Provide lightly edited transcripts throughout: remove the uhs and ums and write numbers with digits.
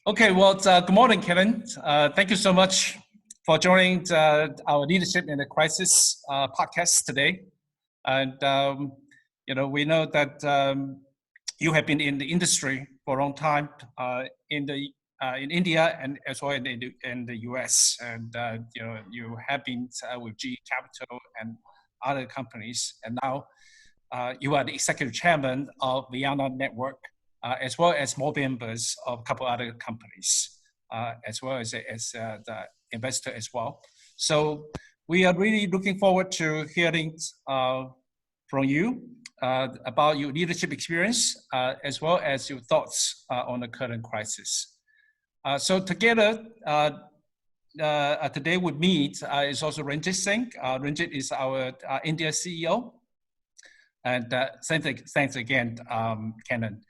Okay, well, good morning, Kannan. Thank you so much for joining our Leadership in a Crisis podcast today. And, we know that you have been in the industry for a long time in India and as well in the US. And, you have been with GE Capital and other companies. And now you are the executive chairman of Vayana Network, as well as more members of a couple other companies, as well as the investor as well. So we are really looking forward to hearing from you about your leadership experience, as well as your thoughts on the current crisis. So together, today with me is also Ranjit Singh. Ranjit is our India CEO. And thanks again, Kannan.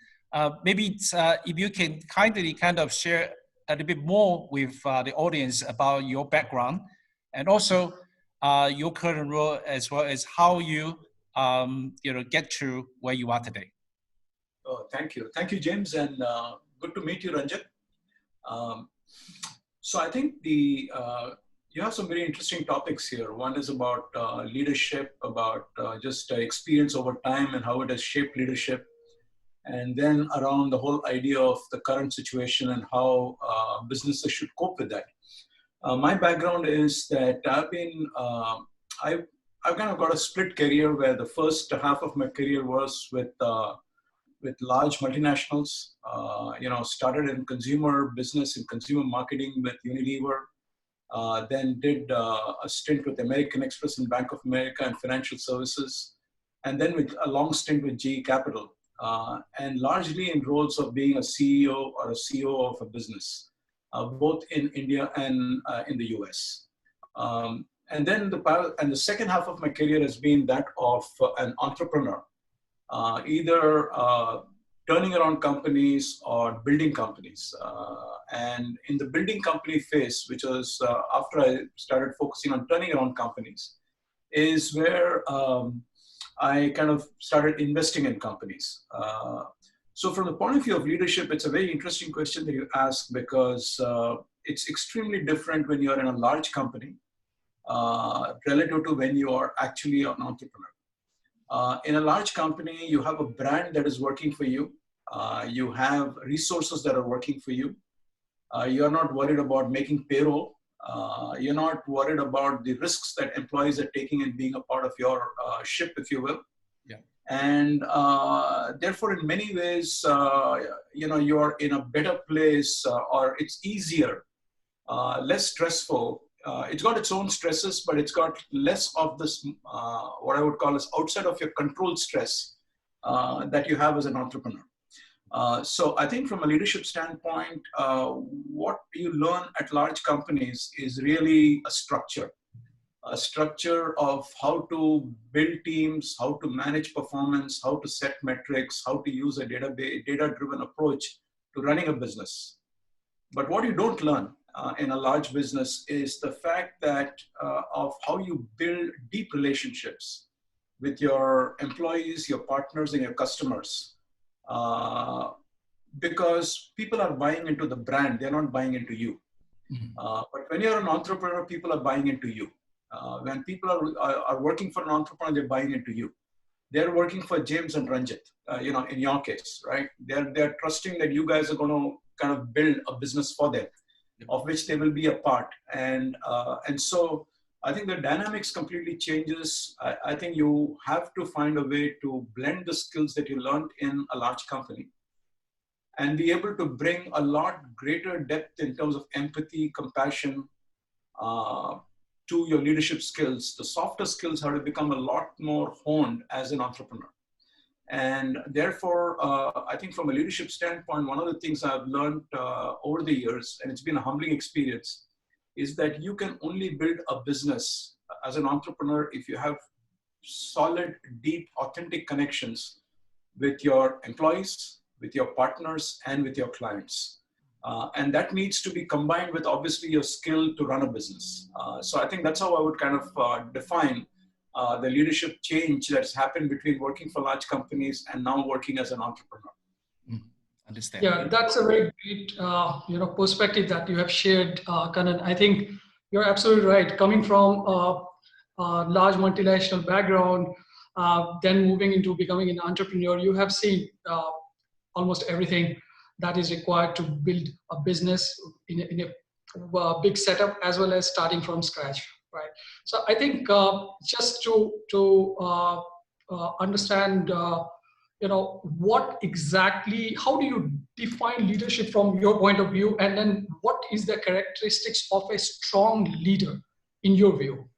Maybe if you can kindly kind of share a little bit more with the audience about your background and also your current role, as well as how you get to where you are today. Oh, thank you, James, and good to meet you, Ranjit. So I think you have some very interesting topics here. One is about leadership, about just experience over time and how it has shaped leadership. And then around the whole idea of the current situation and how businesses should cope with that. My background is that I've kind of got a split career where the first half of my career was with large multinationals. Started in consumer business and consumer marketing with Unilever. Then did a stint with American Express and Bank of America and financial services. And then with a long stint with GE Capital. And largely in roles of being a CEO or a CEO of a business, both in India and in the US. And then the second half of my career has been that of an entrepreneur, either turning around companies or building companies. And in the building company phase, which was after I started focusing on turning around companies, is where I kind of started investing in companies. So from the point of view of leadership, it's a very interesting question that you ask because it's extremely different when you're in a large company relative to when you are actually an entrepreneur. In a large company, you have a brand that is working for you. You have resources that are working for you. You're not worried about making payroll. You're not worried about the risks that employees are taking in being a part of your ship, if you will. Yeah. And therefore, in many ways, you are in a better place, or it's easier, less stressful. It's got its own stresses, but it's got less of this, what I would call as outside of your control stress that you have as an entrepreneur. So I think from a leadership standpoint, what you learn at large companies is really a structure of how to build teams, how to manage performance, how to set metrics, how to use a data-driven approach to running a business. But what you don't learn in a large business is the fact that of how you build deep relationships with your employees, your partners, and your customers. Because people are buying into the brand, they're not buying into you. Mm-hmm. But when you're an entrepreneur, people are buying into you. When people are working for an entrepreneur, they're buying into you. They're working for James and Ranjit, in your case, right? They're trusting that you guys are going to kind of build a business for them, of which they will be a part. And so I think the dynamics completely changes. I think you have to find a way to blend the skills that you learned in a large company and be able to bring a lot greater depth in terms of empathy, compassion to your leadership skills. The softer skills have to become a lot more honed as an entrepreneur. And therefore, I think from a leadership standpoint, one of the things I've learned over the years, and it's been a humbling experience, is that you can only build a business as an entrepreneur if you have solid, deep, authentic connections with your employees, with your partners, and with your clients. And that needs to be combined with obviously your skill to run a business. So I think that's how I would kind of define the leadership change that's happened between working for large companies and now working as an entrepreneur. Understand. Yeah, that's a very great, perspective that you have shared, Kannan. I think you're absolutely right. Coming from a large multinational background, then moving into becoming an entrepreneur, you have seen almost everything that is required to build a business in a big setup, as well as starting from scratch, right? So I think just to understand. What exactly, how do you define leadership from your point of view, and then what is the characteristics of a strong leader in your view?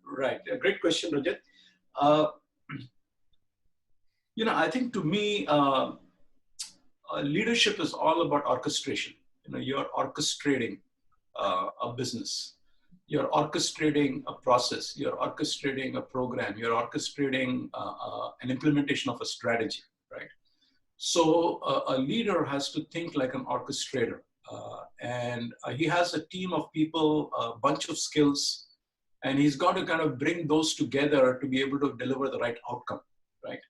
Right. A great question, Rajat. Uh, I think to me, leadership is all about orchestration. You're orchestrating a business. You're orchestrating a process. You're orchestrating a program. You're orchestrating an implementation of a strategy, right? So a leader has to think like an orchestrator. And he has a team of people, a bunch of skills, and he's got to kind of bring those together to be able to deliver the right outcome, right?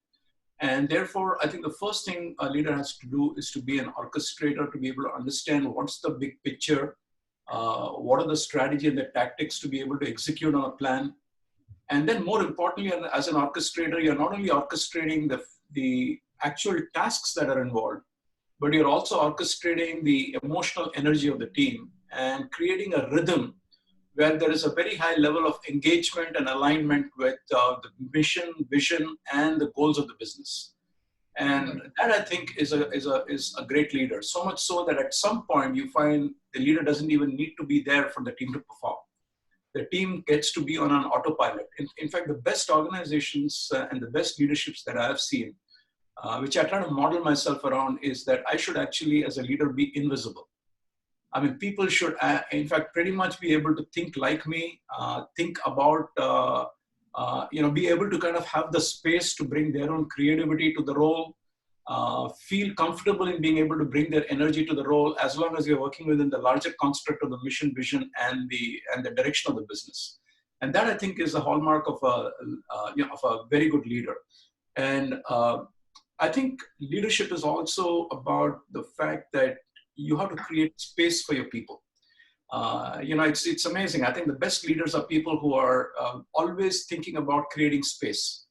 And therefore, I think the first thing a leader has to do is to be an orchestrator, to be able to understand what's the big picture, what are the strategy and the tactics to be able to execute on a plan. And then more importantly, as an orchestrator, you're not only orchestrating the actual tasks that are involved, but you're also orchestrating the emotional energy of the team and creating a rhythm where there is a very high level of engagement and alignment with the mission, vision, and the goals of the business. And that, I think, is a great leader. So much so that at some point you find the leader doesn't even need to be there for the team to perform. The team gets to be on an autopilot. In fact, the best organizations and the best leaderships that I have seen, which I try to model myself around, is that I should actually, as a leader, be invisible. I mean, people should, in fact, pretty much be able to think like me, think about, be able to kind of have the space to bring their own creativity to the role, feel comfortable in being able to bring their energy to the role, as long as you're working within the larger construct of the mission, vision, and the direction of the business. And that, I think, is a hallmark of a very good leader. And I think leadership is also about the fact that you have to create space for your people. It's amazing. I think the best leaders are people who are always thinking about creating space.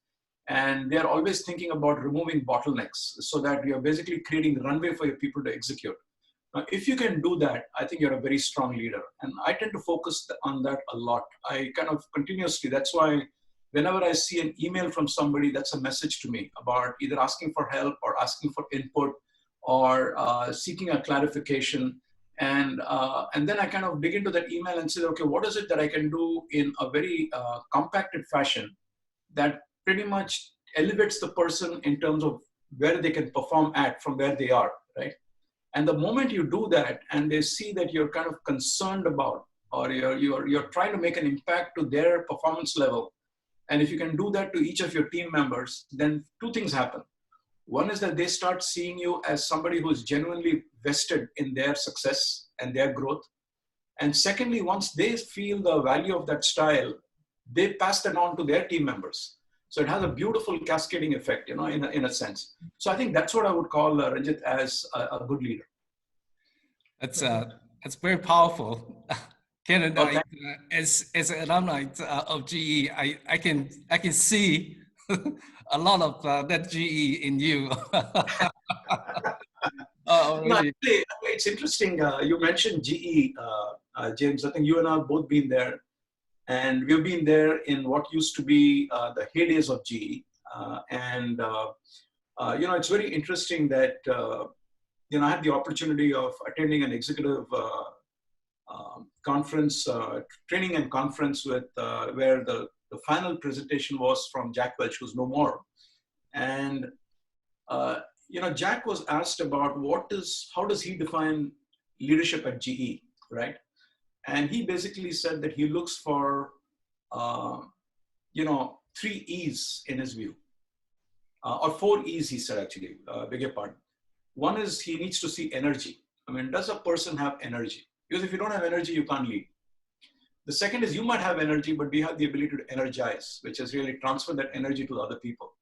And they're always thinking about removing bottlenecks so that you're basically creating runway for your people to execute. Now, if you can do that, I think you're a very strong leader. And I tend to focus on that a lot. I kind of continuously, that's why whenever I see an email from somebody, that's a message to me about either asking for help or asking for input or seeking a clarification. And then I kind of dig into that email and say, okay, what is it that I can do in a very compacted fashion that pretty much elevates the person in terms of where they can perform at from where they are, right? And the moment you do that and they see that you're kind of concerned about, or you're trying to make an impact to their performance level, and if you can do that to each of your team members, then two things happen. One is that they start seeing you as somebody who is genuinely vested in their success and their growth. And secondly, once they feel the value of that style, they pass that on to their team members. So it has a beautiful cascading effect, in a sense. So I think that's what I would call Ranjit as a good leader. That's very powerful. Kannan, Okay. as an alumni of GE, I can see a lot of that GE in you. No, actually, it's interesting. You mentioned GE, James. I think you and I have both been there. And we've been there in what used to be the heydays of GE. It's very interesting that, I had the opportunity of attending an executive conference, training and conference with where the final presentation was from Jack Welch, who's no more. And, Jack was asked about how does he define leadership at GE, right? And he basically said that he looks for, 3 E's in his view, or 4 E's, he said, actually, beg your pardon. One is he needs to see energy. I mean, does a person have energy? Because if you don't have energy, you can't lead. The second is you might have energy, but do you have the ability to energize, which is really transfer that energy to other people?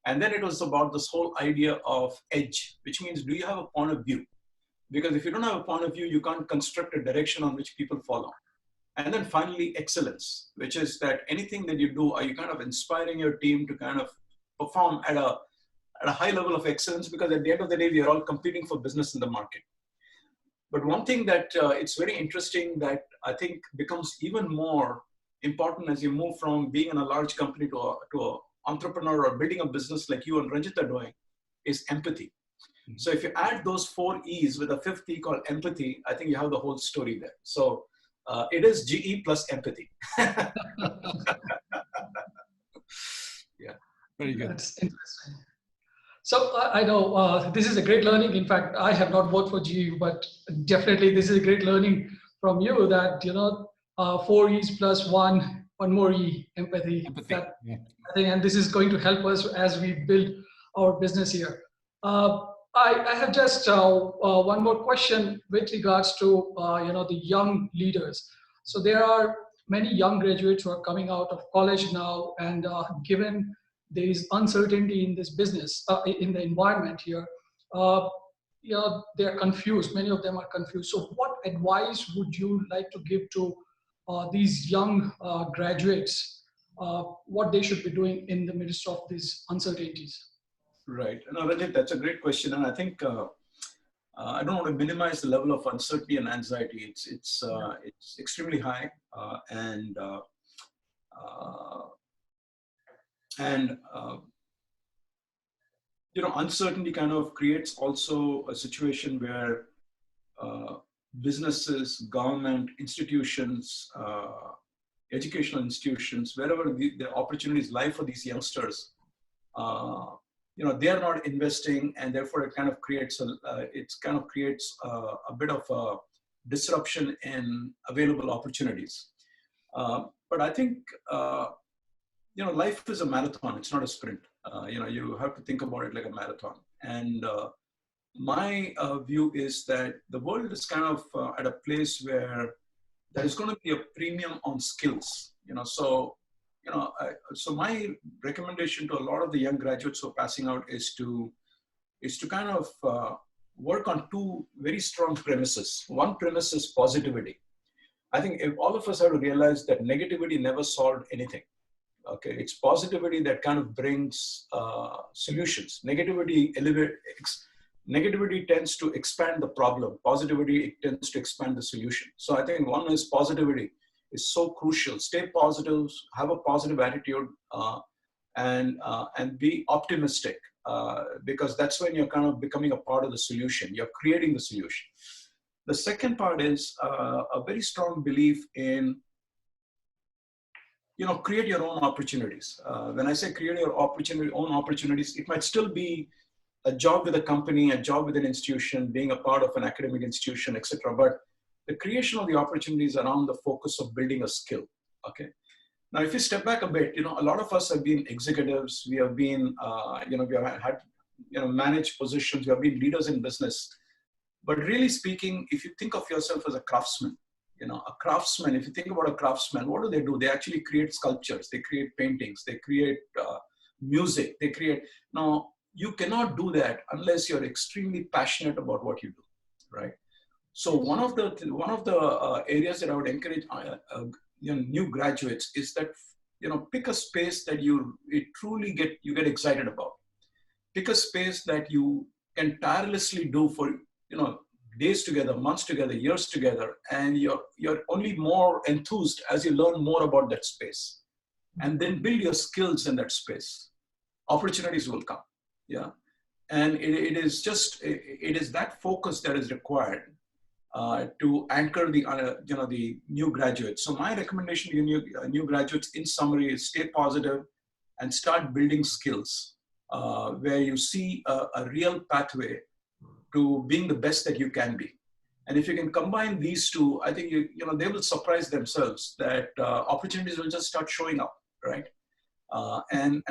And then it was about this whole idea of edge, which means, do you have a point of view? Because if you don't have a point of view, you can't construct a direction on which people follow. And then finally, excellence, which is that anything that you do, are you kind of inspiring your team to kind of perform at a high level of excellence? Because at the end of the day, we are all competing for business in the market. But one thing that it's very interesting that I think becomes even more important as you move from being in a large company to an entrepreneur or building a business like you and Ranjit are doing is empathy. So if you add those 4 E's with a 5th E called empathy, I think you have the whole story there. So it is GE plus empathy. Yeah, very good. That's interesting. So I know this is a great learning. In fact, I have not worked for GE, but definitely this is a great learning from you that, 4 E's plus one more E, empathy. Empathy. Yeah. I think, and this is going to help us as we build our business here. I have just one more question with regards to, the young leaders. So there are many young graduates who are coming out of college now, and given there is uncertainty in this business, in the environment here, they're confused. Many of them are confused. So what advice would you like to give to these young graduates, what they should be doing in the midst of these uncertainties? Right. No, Ranjit, that's a great question. And I think I don't want to minimize the level of uncertainty and anxiety. It's extremely high. Uncertainty kind of creates also a situation where businesses, government, institutions, educational institutions, wherever the opportunities lie for these youngsters, they are not investing, and therefore it kind of creates a bit of a disruption in available opportunities. But I think life is a marathon; it's not a sprint. You have to think about it like a marathon. And my view is that the world is kind of at a place where there is going to be a premium on skills. So my recommendation to a lot of the young graduates who are passing out is to kind of work on 2 very strong premises. One premise is positivity. I think if all of us have to realize that negativity never solved anything. Okay, it's positivity that kind of brings solutions. Negativity tends to expand the problem. Positivity tends to expand the solution. So I think one is positivity is so crucial. Stay positive, have a positive attitude, and be optimistic, because that's when you're kind of becoming a part of the solution. You're creating the solution. The second part is a very strong belief in, create your own opportunities. When I say create your own opportunities, it might still be a job with a company, a job with an institution, being a part of an academic institution, etc. But the creation of the opportunities around the focus of building a skill. Okay. Now, if you step back a bit, a lot of us have been executives. We have been, we have had, managed positions. We have been leaders in business. But really speaking, if you think of yourself as a craftsman, if you think about a craftsman, what do? They actually create sculptures. They create paintings. They create music. Now, you cannot do that unless you're extremely passionate about what you do, right? So one of the areas that I would encourage new graduates is that pick a space that you get excited about. Pick a space that you can tirelessly do for days together, months together, years together, and you're only more enthused as you learn more about that space, and then build your skills in that space. Opportunities will come, yeah, and it is that focus that is required to anchor the new graduates. So my recommendation to new graduates, in summary, is stay positive and start building skills where you see a real pathway to being the best that you can be. And if you can combine these 2, I think they will surprise themselves that opportunities will just start showing up, right? And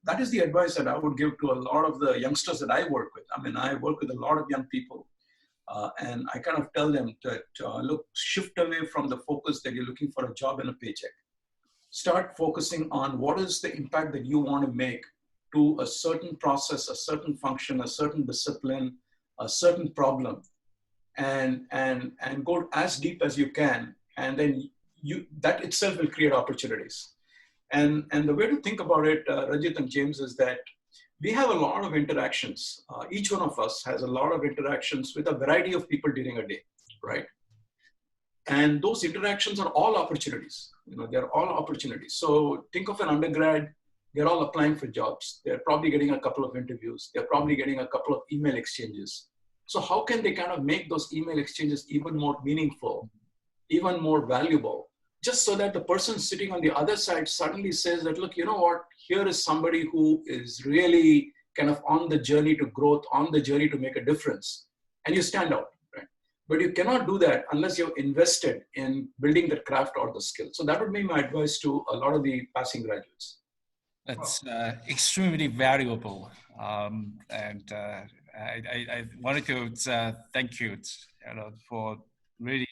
that is the advice that I would give to a lot of the youngsters that I work with. I mean, I work with a lot of young people, and I kind of tell them that look, shift away from the focus that you're looking for a job and a paycheck. Start focusing on what is the impact that you want to make to a certain process, a certain function, a certain discipline, a certain problem, and go as deep as you can, and then that itself will create opportunities. And the way to think about it, Rajit and James, is that we have a lot of interactions. Each one of us has a lot of interactions with a variety of people during a day, right? And those interactions are all opportunities. They're all opportunities. So think of an undergrad, they're all applying for jobs. They're probably getting a couple of interviews. They're probably getting a couple of email exchanges. So how can they kind of make those email exchanges even more meaningful, even more valuable, just so that the person sitting on the other side suddenly says that, look, you know what, here is somebody who is really kind of on the journey to growth, on the journey to make a difference, and you stand out, right? But you cannot do that unless you've invested in building the craft or the skill. So that would be my advice to a lot of the passing graduates. That's extremely valuable. And I wanted to thank you, for really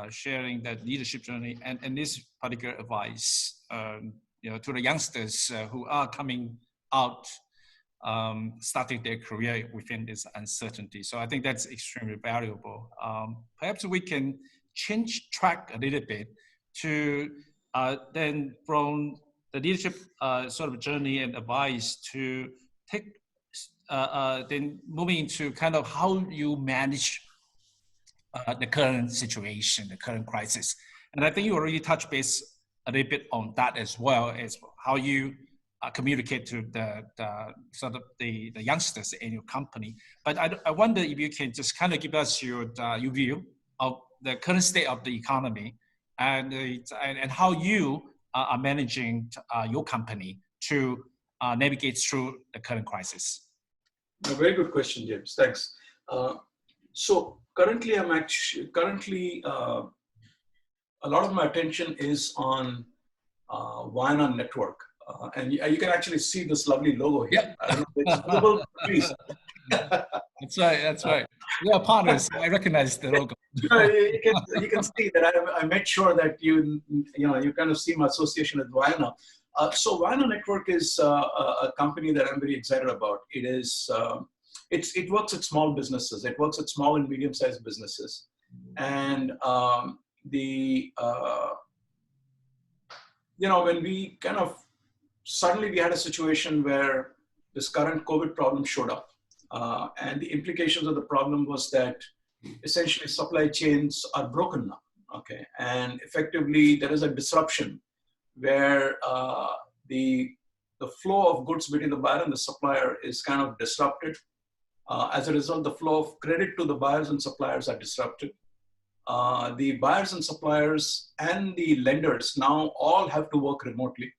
sharing that leadership journey and this particular advice, to the youngsters who are coming out, starting their career within this uncertainty. So I think that's extremely valuable. Perhaps we can change track a little bit to then from the leadership sort of journey and advice to take then moving into kind of how you manage the current situation, the current crisis. And I think you already touched base a little bit on that as well, as how you communicate to the sort of the youngsters in your company. But I wonder if you can just kind of give us your view of the current state of the economy and how you are managing your company to navigate through the current crisis. A very good question, James. Thanks. So currently, a lot of my attention is on Vayana Network. And you can actually see this lovely logo here. Yep. I don't know if it's visible, please. That's right. We are partners. I recognize the logo. You can see that I made sure that you kind of see my association with Vayana. So Vayana Network is a company that I'm very excited about. It is it works at small businesses. It works at small and medium-sized businesses, and when we kind of suddenly we had a situation where this current COVID problem showed up, and the implications of the problem was that essentially supply chains are broken now. Okay, and effectively there is a disruption where the flow of goods between the buyer and the supplier is kind of disrupted. As a result, the flow of credit to the buyers and suppliers are disrupted. The buyers and suppliers and the lenders now all have to work remotely.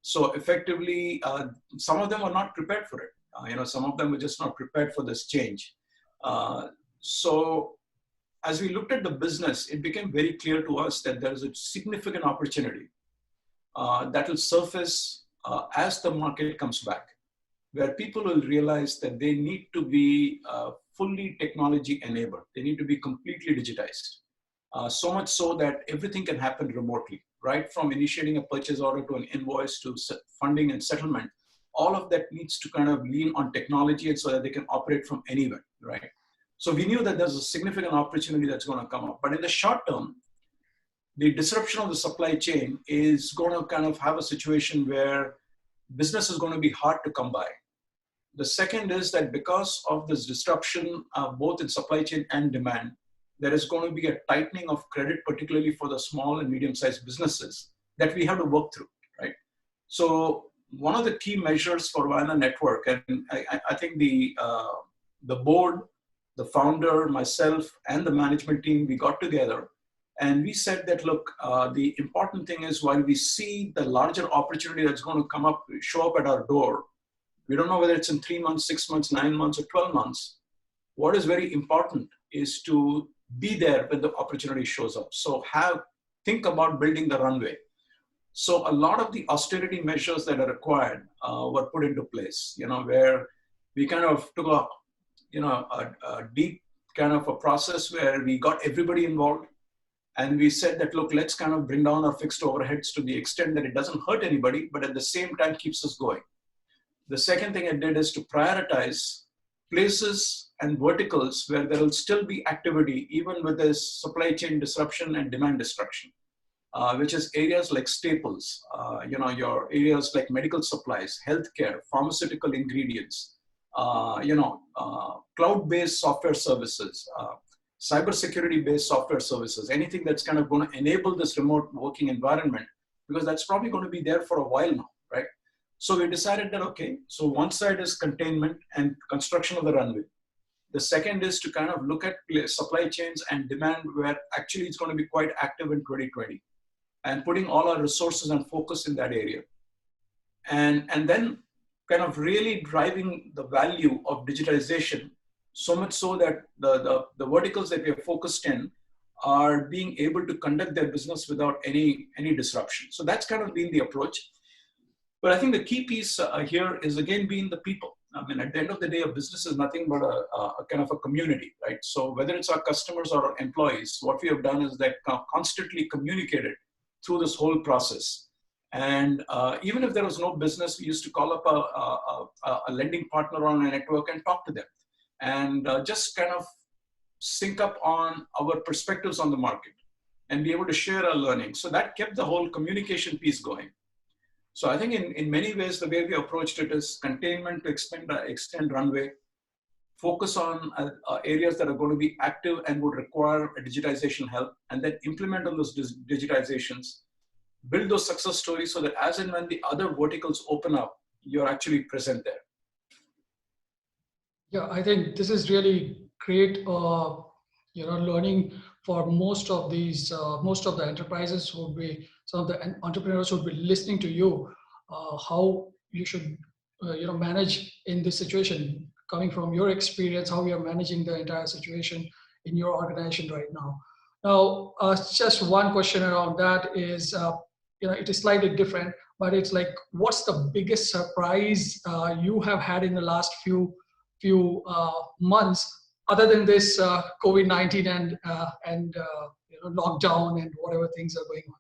So effectively, some of them are not prepared for it. Some of them are just not prepared for this change. So as we looked at the business, it became very clear to us that there is a significant opportunity that will surface as the market comes back, where people will realize that they need to be fully technology enabled. They need to be completely digitized. So much so that everything can happen remotely, right? From initiating a purchase order to an invoice to funding and settlement, all of that needs to kind of lean on technology and so that they can operate from anywhere, right? So we knew that there's a significant opportunity that's going to come up. But in the short term, the disruption of the supply chain is going to kind of have a situation where business is going to be hard to come by. The second is that because of this disruption, both in supply chain and demand, there is going to be a tightening of credit, particularly for the small and medium-sized businesses that we have to work through, right? So one of the key measures for Vayana Network, and I think the board, the founder, myself, and the management team, we got together and we said that, look, the important thing is while we see the larger opportunity that's going to show up at our door, we don't know whether it's in 3 months, 6 months, 9 months, or 12 months. What is very important is to be there when the opportunity shows up. So think about building the runway. So a lot of the austerity measures that are required were put into place, where we kind of took a deep kind of a process where we got everybody involved. And we said that, look, let's kind of bring down our fixed overheads to the extent that it doesn't hurt anybody, but at the same time keeps us going. The second thing I did is to prioritize places and verticals where there will still be activity, even with this supply chain disruption and demand destruction, which is areas like staples, your areas like medical supplies, healthcare, pharmaceutical ingredients, cloud-based software services, cybersecurity-based software services, anything that's kind of going to enable this remote working environment, because that's probably going to be there for a while now, right? So we decided that, okay, so one side is containment and construction of the runway. The second is to kind of look at supply chains and demand, where actually it's going to be quite active in 2020, and putting all our resources and focus in that area. And then kind of really driving the value of digitization, so much so that the verticals that we are focused in are being able to conduct their business without any disruption. So that's kind of been the approach. But I think the key piece here is, again, being the people. I mean, at the end of the day, a business is nothing but a kind of a community, right? So whether it's our customers or our employees, what we have done is that constantly communicated through this whole process. And even if there was no business, we used to call up a lending partner on a network and talk to them, and just kind of sync up on our perspectives on the market and be able to share our learning. So that kept the whole communication piece going. So I think in many ways, the way we approached it is containment to extend runway, focus on areas that are going to be active and would require a digitization help, and then implement on those digitizations, build those success stories so that as and when the other verticals open up, you're actually present there. Yeah, I think this is really great, learning for most of these, most of the enterprises would be, some of the entrepreneurs would be listening to you, how you should, manage in this situation, coming from your experience, how you're managing the entire situation in your organization right now. Now, just one question around that is, it is slightly different, but it's like, what's the biggest surprise you have had in the last few months, other than this COVID-19 and lockdown and whatever things are going on,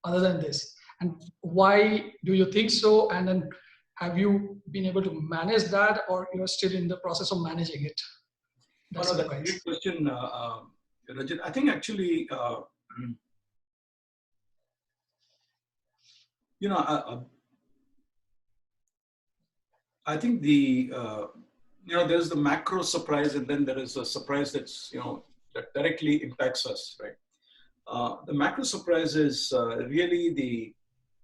other than this, and why do you think so? And then have you been able to manage that, or you're still in the process of managing it? That's a great question, Rajat. I think actually, I think there's the macro surprise, and then there is a surprise that's, that directly impacts us, right? The macro surprise is really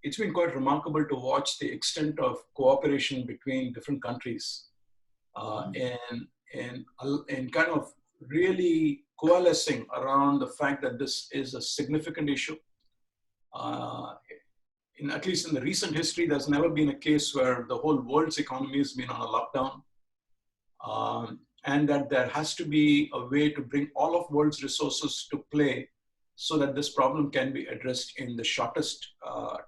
it's been quite remarkable to watch the extent of cooperation between different countries and kind of really coalescing around the fact that this is a significant issue. At least in the recent history, there's never been a case where the whole world's economy has been on a lockdown. And that there has to be a way to bring all of world's resources to play so that this problem can be addressed in the shortest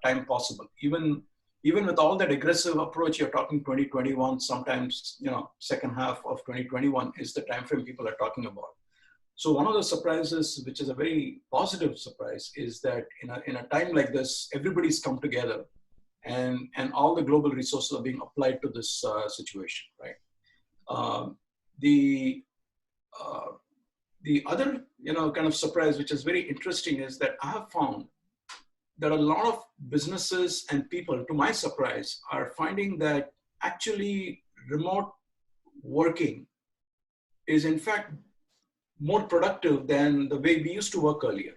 time possible. Even with all that aggressive approach, you're talking 2021, sometimes, second half of 2021 is the time frame people are talking about. So one of the surprises, which is a very positive surprise, is that in a time like this, everybody's come together and all the global resources are being applied to this situation, right? The other, kind of surprise, which is very interesting, is that I have found that a lot of businesses and people, to my surprise, are finding that actually remote working is in fact more productive than the way we used to work earlier.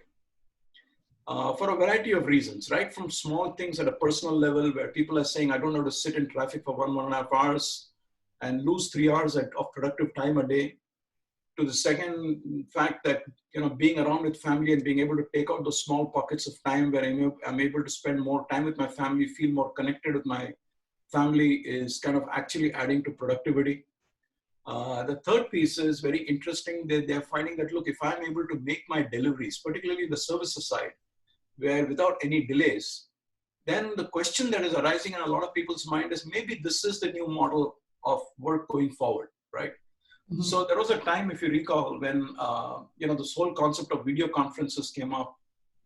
For a variety of reasons, right? From small things at a personal level where people are saying, I don't know how to sit in traffic for 1.5 hours and lose 3 hours of productive time a day, to the second fact that, being around with family and being able to take out those small pockets of time where I'm able to spend more time with my family, feel more connected with my family, is kind of actually adding to productivity. The third piece is very interesting. They're finding that, look, if I'm able to make my deliveries, particularly the services side, where without any delays, then the question that is arising in a lot of people's mind is, maybe this is the new model of work going forward, right? Mm-hmm. So there was a time, if you recall, when this whole concept of video conferences came up,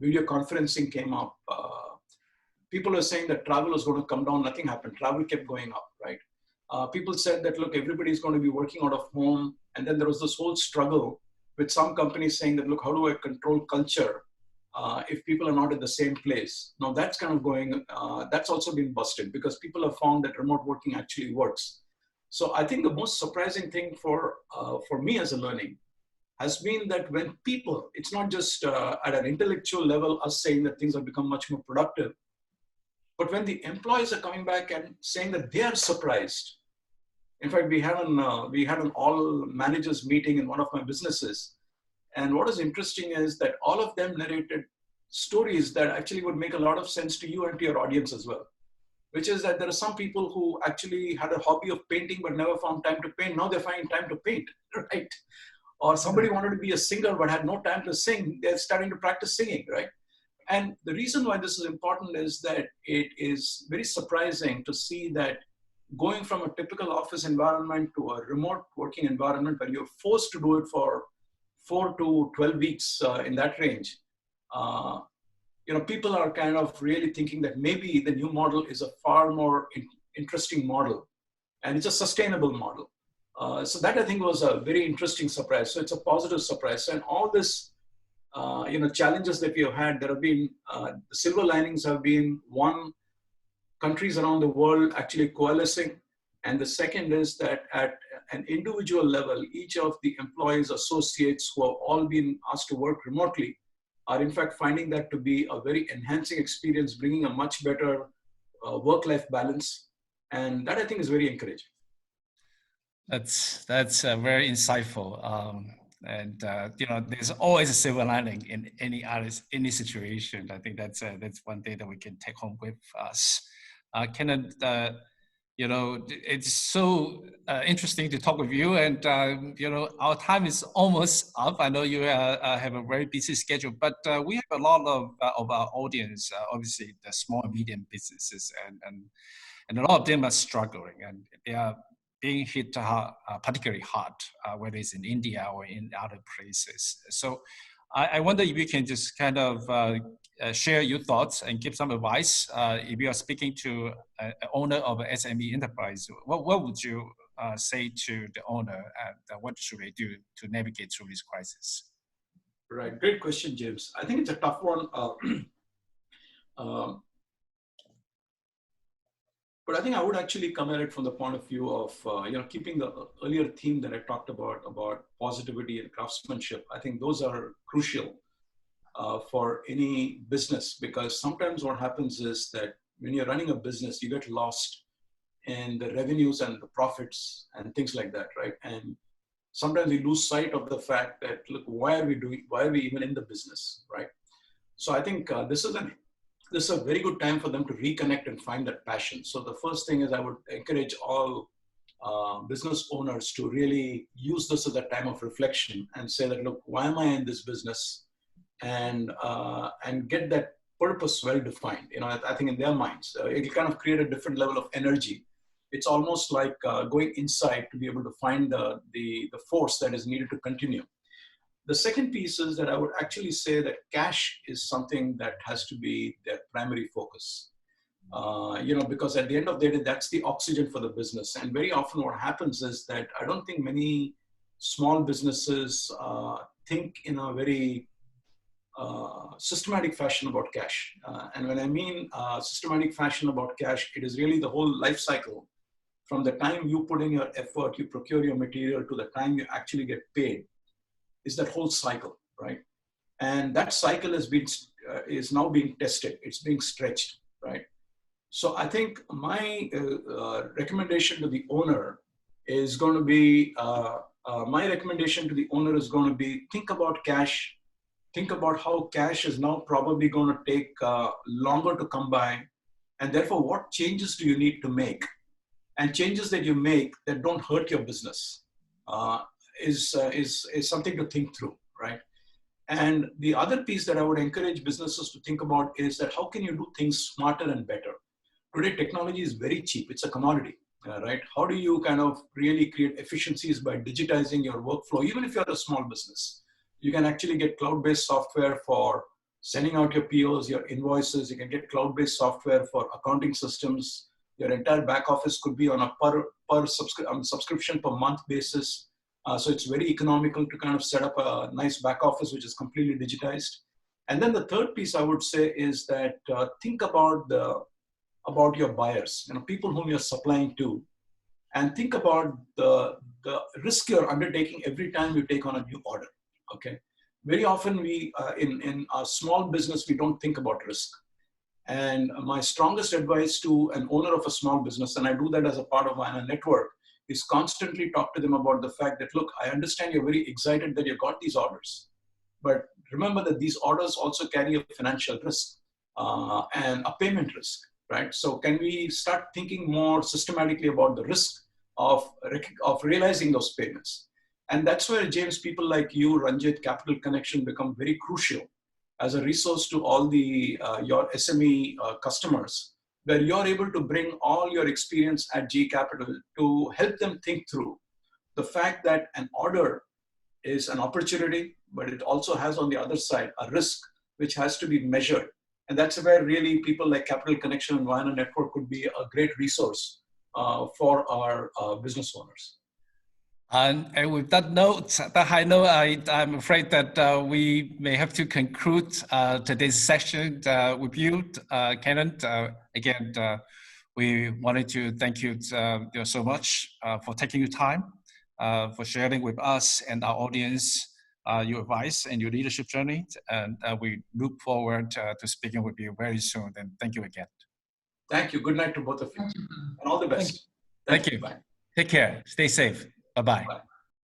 video conferencing came up. People are saying that travel was going to come down. Nothing happened. Travel kept going up, right? People said that, look, everybody's going to be working out of home. And then there was this whole struggle with some companies saying that, look, how do I control culture if people are not in the same place? Now that's kind of going, that's also been busted because people have found that remote working actually works. So I think the most surprising thing for me as a learning has been that when people, it's not just at an intellectual level, us saying that things have become much more productive, but when the employees are coming back and saying that they are surprised. In fact, we had an all managers meeting in one of my businesses. And what is interesting is that all of them narrated stories that actually would make a lot of sense to you and to your audience as well, which is that there are some people who actually had a hobby of painting but never found time to paint. Now they're finding time to paint, right? Or somebody wanted to be a singer but had no time to sing. They're starting to practice singing, right? And the reason why this is important is that it is very surprising to see that going from a typical office environment to a remote working environment where you're forced to do it for 4 to 12 weeks in that range, people are kind of really thinking that maybe the new model is a far more interesting model and it's a sustainable model. So that I think was a very interesting surprise. So it's a positive surprise. And all this, challenges that we have had, there have been, the silver linings have been, one, countries around the world actually coalescing. And the second is that at an individual level, each of the employees, associates who have all been asked to work remotely are in fact finding that to be a very enhancing experience, bringing a much better work-life balance. And that I think is very encouraging. That's very insightful. There's always a silver lining in any situation. I think that's one thing that we can take home with us. Kannan, it's so interesting to talk with you, and our time is almost up. I know you have a very busy schedule, but we have a lot of our audience, obviously the small and medium businesses, and a lot of them are struggling, and they are being hit particularly hard, whether it's in India or in other places. So I wonder if you can just kind of share your thoughts and give some advice. If you are speaking to an owner of an SME enterprise, what would you say to the owner, and what should they do to navigate through this crisis? Right, great question, James. I think it's a tough one. But I think I would actually come at it from the point of view of, keeping the earlier theme that I talked about positivity and craftsmanship. I think those are crucial for any business, because sometimes what happens is that when you're running a business, you get lost in the revenues and the profits and things like that, right? And sometimes we lose sight of the fact that, look, why are we even in the business, right? So I think this is a very good time for them to reconnect and find that passion. So the first thing is I would encourage all business owners to really use this as a time of reflection and say that, look, why am I in this business? And get that purpose well defined. I think in their minds, it'll kind of create a different level of energy. It's almost like going inside to be able to find the force that is needed to continue. The second piece is that I would actually say that cash is something that has to be their primary focus. Because at the end of the day, that's the oxygen for the business. And very often what happens is that I don't think many small businesses think in a very systematic fashion about cash. And when I mean systematic fashion about cash, it is really the whole life cycle. From the time you put in your effort, you procure your material, to the time you actually get paid, is that whole cycle, right? And that cycle is now being tested. It's being stretched, right? So I think my recommendation to the owner is going to be, think about cash. Think about how cash is now probably going to take longer to come by. And therefore, what changes do you need to make? And changes that you make that don't hurt your business is something to think through, right? And the other piece that I would encourage businesses to think about is that how can you do things smarter and better? Today, technology is very cheap. It's a commodity, right? How do you kind of really create efficiencies by digitizing your workflow? Even if you're a small business, you can actually get cloud-based software for sending out your POs, your invoices. You can get cloud-based software for accounting systems. Your entire back office could be on a subscription per month basis. So it's very economical to kind of set up a nice back office, which is completely digitized. And then the third piece I would say is that think about your buyers, people whom you're supplying to, and think about the risk you're undertaking every time you take on a new order. Okay, very often we in our small business we don't think about risk. And my strongest advice to an owner of a small business, and I do that as a part of Vayana Network, is constantly talk to them about the fact that, look, I understand you're very excited that you got these orders, but remember that these orders also carry a financial risk and a payment risk, right? So can we start thinking more systematically about the risk of realizing those payments? And that's where, James, people like you, Ranjit, Capital Connection become very crucial as a resource to all the your SME customers, where you're able to bring all your experience at G Capital to help them think through the fact that an order is an opportunity, but it also has on the other side a risk which has to be measured. And that's where really people like Capital Connection and Vayana Network could be a great resource for our business owners. And with that note, that high note, I'm afraid that we may have to conclude today's session with you, Kannan. Again, we wanted to thank you so much for taking your time, for sharing with us and our audience your advice and your leadership journey. And we look forward to speaking with you very soon. And thank you again. Thank you. Good night to both of you. And all the best. Thank you. Bye. Take care. Stay safe. Bye-bye. Bye.